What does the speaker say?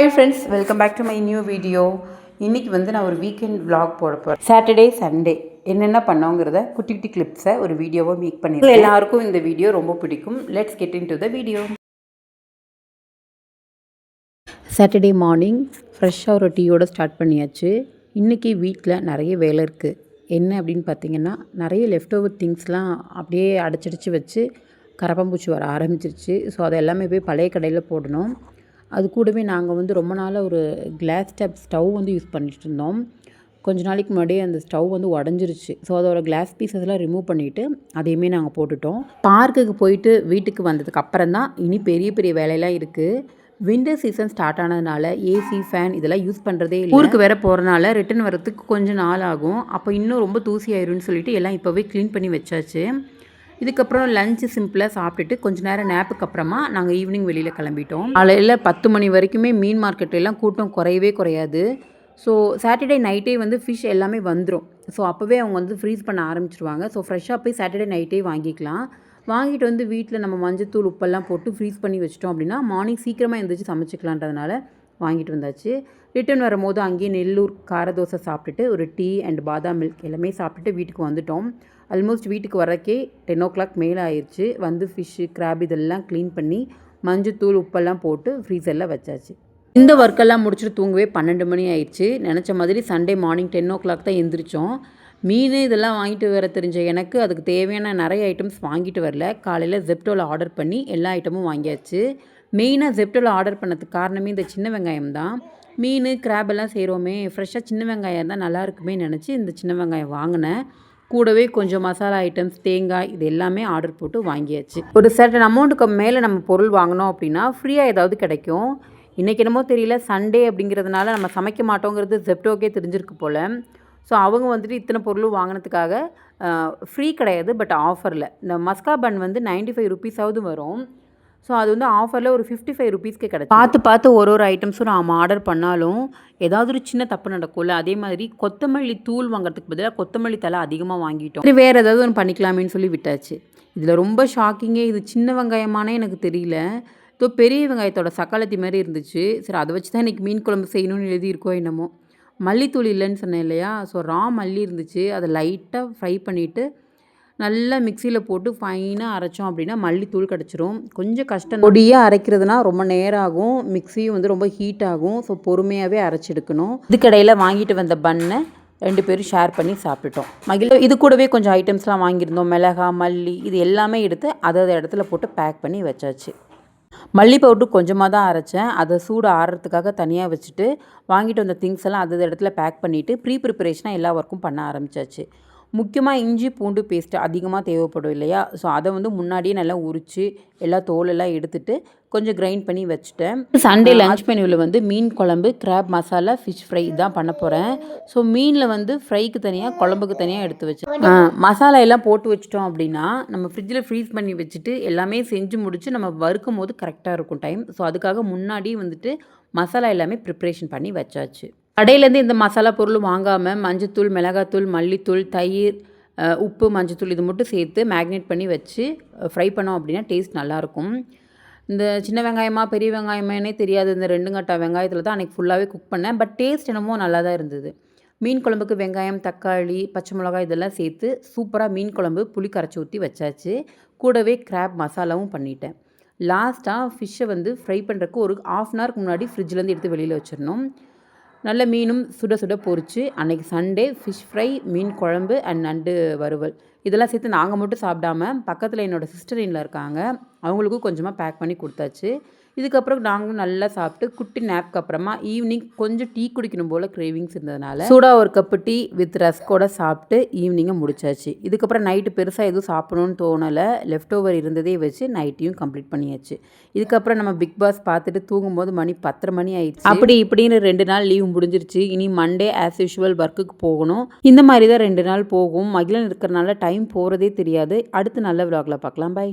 Hi friends, welcome back to my new video. இன்றைக்கி வந்து நான் ஒரு வீக்கெண்ட் vlog போட போகிறேன். சாட்டர்டே சண்டே என்னென்ன பண்ணோங்கிறத குட்டி குட்டி கிளிப்ஸை ஒரு வீடியோவை மேக் பண்ணியிருக்கேன். எல்லாருக்கும் இந்த வீடியோ ரொம்ப பிடிக்கும். Let's get in to the video. Saturday morning ஃப்ரெஷ்ஷாக ஒரு டீயோடு ஸ்டார்ட் பண்ணியாச்சு. இன்றைக்கி வீட்டில் நிறைய வேலை இருக்குது. என்ன அப்படின்னு பார்த்தீங்கன்னா, நிறைய லெஃப்ட் ஓவர் திங்ஸ்லாம் அப்படியே அடைச்சிடிச்சு வச்சு கரப்பாம்பூச்சி வர ஆரம்பிச்சிருச்சு. ஸோ அதை எல்லாமே போய் பழைய கடையில் போடணும். அது கூடவே நாங்கள் வந்து ரொம்ப நாளாக ஒரு கிளாஸ் டாப் ஸ்டவ் வந்து யூஸ் பண்ணிகிட்டு இருந்தோம். கொஞ்ச நாளைக்கு முன்னாடியே அந்த ஸ்டவ் வந்து உடஞ்சிருச்சு. ஸோ அதோட கிளாஸ் பீசஸ்லாம் ரிமூவ் பண்ணிவிட்டு அதையுமே நாங்கள் போட்டுட்டோம். பார்க்குக்கு போயிட்டு வீட்டுக்கு வந்ததுக்கு அப்புறம் தான் இனி பெரிய பெரிய வேலையெல்லாம் இருக்குது. வின்டர் சீசன் ஸ்டார்ட் ஆனதுனால ஏசி, ஃபேன் இதெல்லாம் யூஸ் பண்ணுறதே இல்லை. ஊருக்கு வேறு போகிறனால ரிட்டன் வரத்துக்கு கொஞ்சம் நாள் ஆகும். அப்போ இன்னும் ரொம்ப தூசி ஆயிரும்னு சொல்லிட்டு எல்லாம் இப்போவே க்ளீன் பண்ணி வச்சாச்சு. இதுக்கப்புறம் லஞ்சு சிம்பிளாக சாப்பிட்டுட்டு கொஞ்சம் நேரம் நேப்புக்கு அப்புறமா நாங்கள் ஈவினிங் வெளியில் கிளம்பிட்டோம். காலையில் 10 மணி வரைக்குமே மீன் மார்க்கெட்லாம் கூட்டம் குறையவே குறையாது. ஸோ சாட்டர்டே நைட்டே வந்து ஃபிஷ் எல்லாமே வந்துடும். ஸோ அப்போவே அவங்க வந்து ஃப்ரீஸ் பண்ண ஆரம்பிச்சிருவாங்க. ஸோ ஃப்ரெஷ்ஷாக போய் சாட்டர்டே நைட்டே வாங்கிக்கலாம். வாங்கிட்டு வந்து வீட்டில் நம்ம மஞ்சத்தூள் உப்பெல்லாம் போட்டு ஃப்ரீஸ் பண்ணி வச்சிட்டோம் அப்படின்னா மார்னிங் சீக்கிரமாக எழுந்திரிச்சு சமைச்சிக்கலான்றதுனால வாங்கிட்டு வந்தாச்சு. ரிட்டன் வரும்போது அங்கேயே நெல்லூர் கார தோசை சாப்பிட்டுட்டு ஒரு டீ அண்ட் பாதாம் மில்க் எல்லாமே சாப்பிட்டுட்டு வீட்டுக்கு வந்துட்டோம். ஆல்மோஸ்ட் வீட்டுக்கு வரக்கே 10 o'clock மேலே ஆயிடுச்சு. வந்து ஃபிஷ்ஷு, கிராப் இதெல்லாம் க்ளீன் பண்ணி மஞ்சத்தூள் உப்பெல்லாம் போட்டு ஃப்ரீசரில் வச்சாச்சு. இந்த ஒர்க்கெல்லாம் முடிச்சுட்டு தூங்கவே 12 மணி ஆயிடுச்சு. நினச்ச மாதிரி சண்டே மார்னிங் 10 o'clock தான் எந்திரிச்சோம். மீன் இதெல்லாம் வாங்கிட்டு வர தெரிஞ்ச எனக்கு அதுக்கு தேவையான நிறைய ஐட்டம்ஸ் வாங்கிட்டு வரல. காலையில் ஜெப்டோவில் ஆர்டர் பண்ணி எல்லா ஐட்டமும் வாங்கியாச்சு. மெயினாக ஜெப்டோவில் ஆர்டர் பண்ணதுக்கு காரணமே இந்த சின்ன வெங்காயம் தான். மீன், கிராப் எல்லாம் செய்கிறோமே, ஃப்ரெஷ்ஷாக சின்ன வெங்காயம் தான் நல்லா இருக்குமே நினச்சி இந்த சின்ன வெங்காயம் வாங்கினேன். கூடவே கொஞ்சம் மசாலா ஐட்டம்ஸ், தேங்காய் இது எல்லாமே ஆர்டர் போட்டு வாங்கியாச்சு. ஒரு சர்டன் அமௌண்ட்டுக்கு மேலே நம்ம பொருள் வாங்கினோம் அப்படின்னா ஃப்ரீயாக ஏதாவது கிடைக்கும். இன்றைக்கி என்னமோ தெரியல, சண்டே அப்படிங்கிறதுனால நம்ம சமைக்க மாட்டோங்கிறது ஜெப்டோக்கே தெரிஞ்சிருக்கு போல். ஸோ அவங்க வந்துட்டு இத்தனை பொருளும் வாங்கினதுக்காக ஃப்ரீ கிடையாது, பட் ஆஃபரில் இந்த மஸ்கா பன் வந்து 95 rupees வரும். ஸோ அது வந்து ஆஃபரில் ஒரு 55 rupeesக்கு கிடச்சி. பார்த்து ஒரு ஐட்டம்ஸும் நாம் ஆர்டர் பண்ணாலும் ஏதாவது ஒரு சின்ன தப்பு நடக்கும்ல. அதே மாதிரி கொத்தமல்லி தூள் வாங்குறதுக்கு பதிலாக கொத்தமல்லி தலை அதிகமாக வாங்கிட்டோம். சரி, வேறு ஏதாவது ஒன்று பண்ணிக்கலாமேன்னு சொல்லி விட்டாச்சு. இதில் ரொம்ப ஷாக்கிங்கே, இது சின்ன வெங்காயமானே எனக்கு தெரியல. பெரிய வெங்காயத்தோட சக்காலத்தி மாதிரி இருந்துச்சு. சரி, அதை வச்சு தான் இன்றைக்கி மீன் குழம்பு செய்யணும்னு எழுதியிருக்கோ என்னமோ. மல்லித்தூள் இல்லைன்னு சொன்னேன் இல்லையா. ஸோ ரா மல்லி இருந்துச்சு. அதை லைட்டாக ஃப்ரை பண்ணிவிட்டு நல்லா மிக்சியில் போட்டு ஃபைனாக அரைச்சோம் அப்படின்னா மல்லித்தூள் கிடச்சிரும். கொஞ்சம் கஷ்டம். பொடியாக அரைக்கிறதுனா ரொம்ப நேரம் ஆகும். மிக்சியும் வந்து ரொம்ப ஹீட் ஆகும். ஸோ பொறுமையாகவே அரைச்செடுக்கணும். இதுக்கடையில் வாங்கிட்டு வந்த பன்னை 2 பேரும் ஷேர் பண்ணி சாப்பிட்டுட்டோம். இது கூடவே கொஞ்சம் ஐட்டம்ஸ்லாம் வாங்கியிருந்தோம். மிளகா, மல்லி இது எல்லாமே எடுத்து அதாவது இடத்துல போட்டு பேக் பண்ணி வச்சாச்சு. மல்லி பவுட்ரு கொஞ்சமாக தான் அரைச்சேன். அதை சூடு ஆறுறதுக்காக தனியாக வச்சுட்டு வாங்கிட்டு வந்த திங்ஸ் எல்லாம் அது இடத்துல பேக் பண்ணிவிட்டு ப்ரிப்பரேஷனாக எல்லா ஒர்க்கும் பண்ண ஆரம்பித்தாச்சு. முக்கியமாக இஞ்சி பூண்டு பேஸ்ட்டு அதிகமாக தேவைப்படும் இல்லையா. ஸோ அதை வந்து முன்னாடியே நல்லா உரித்து எல்லா தோலெல்லாம் எடுத்துகிட்டு கொஞ்சம் கிரைண்ட் பண்ணி வச்சுட்டேன். சண்டே லஞ்ச் மெனுவில் வந்து மீன் குழம்பு, கிராப் மசாலா, ஃபிஷ் ஃப்ரை தான் பண்ண போகிறேன். ஸோ மீனில் வந்து ஃப்ரைக்கு தனியாக, குழம்புக்கு தனியாக எடுத்து வச்சேன். மசாலா எல்லாம் போட்டு வச்சிட்டோம் அப்படின்னா நம்ம ஃப்ரிட்ஜில் ஃப்ரீஸ் பண்ணி வச்சுட்டு எல்லாமே செஞ்சு முடித்து நம்ம வறுக்கும் போது கரெக்டாக இருக்கும் டைம். ஸோ அதுக்காக முன்னாடி வந்துட்டு மசாலா எல்லாமே ப்ரிப்ரேஷன் பண்ணி வச்சாச்சு. கடையிலேருந்து இந்த மசாலா பொருள் வாங்காமல் மஞ்சத்தூள், மிளகாத்தூள், மல்லித்தூள், தயிர், உப்பு, மஞ்சத்தூள் இது மட்டும் சேர்த்து மேக்னேட் பண்ணி வச்சு ஃப்ரை பண்ணோம் அப்படின்னா டேஸ்ட் நல்லாயிருக்கும். இந்த சின்ன வெங்காயமா பெரிய வெங்காயமானே தெரியாது, இந்த 2 கட்டா வெங்காயத்தில் தான் அன்றைக்கி ஃபுல்லாகவே குக் பண்ணேன். பட் டேஸ்ட் என்னமோ நல்லா தான் இருந்தது. மீன் குழம்புக்கு வெங்காயம், தக்காளி, பச்சை மிளகாய் இதெல்லாம் சேர்த்து சூப்பராக மீன் குழம்பு புளி கரைச்சி ஊற்றி வச்சாச்சு. கூடவே கிராப் மசாலாவும் பண்ணிட்டேன். லாஸ்ட்டாக ஃபிஷ்ஷை வந்து ஃப்ரை பண்ணுறதுக்கு ஒரு 1/2 hour முன்னாடி ஃப்ரிட்ஜிலேருந்து எடுத்து வெளியில் வச்சிடணும். நல்ல மீனும் சுட சுட பொரிச்சு அன்றைக்கி சண்டே ஃபிஷ் ஃப்ரை, மீன் குழம்பு அண்ட் நண்டு வறுவல் இதெல்லாம் சேர்த்து நாங்கள் மட்டும் சாப்பிடாம பக்கத்தில் என்னோடய சிஸ்டர் இன்ல இருக்காங்க, அவங்களுக்கும் கொஞ்சமாக பேக் பண்ணி கொடுத்தாச்சு. இதுக்கப்புறம் நாங்களும் நல்லா சாப்பிட்டு குட்டி நேப்க்கு அப்புறமா ஈவினிங் கொஞ்சம் டீ குடிக்கணும் போல் கிரேவிங்ஸ் இருந்ததுனால சூடாக ஒரு கப்பு டீ வித் ரஸ்கோட சாப்பிட்டு ஈவினிங்கை முடிச்சாச்சு. இதுக்கப்புறம் நைட்டு பெருசாக எதுவும் சாப்பிடணும்னு தோணலை. லெஃப்ட் ஓவர் இருந்ததே வச்சு நைட்டையும் கம்ப்ளீட் பண்ணியாச்சு. இதுக்கப்புறம் நம்ம பிக் பாஸ் பார்த்துட்டு தூங்கும்போது மணி 10:30 மணி ஆயிடுச்சு. அப்படி இப்படின்னு 2 நாள் லீவ் முடிஞ்சிருச்சு. இனி மண்டே ஆஸ் யூஷுவல் ஒர்க்குக்கு போகணும். இந்த மாதிரி தான் 2 நாள் போகும். மகிழன் இருக்கிறனால டைம் போகிறதே தெரியாது. அடுத்து நல்ல விலாகில் பார்க்கலாம். பை.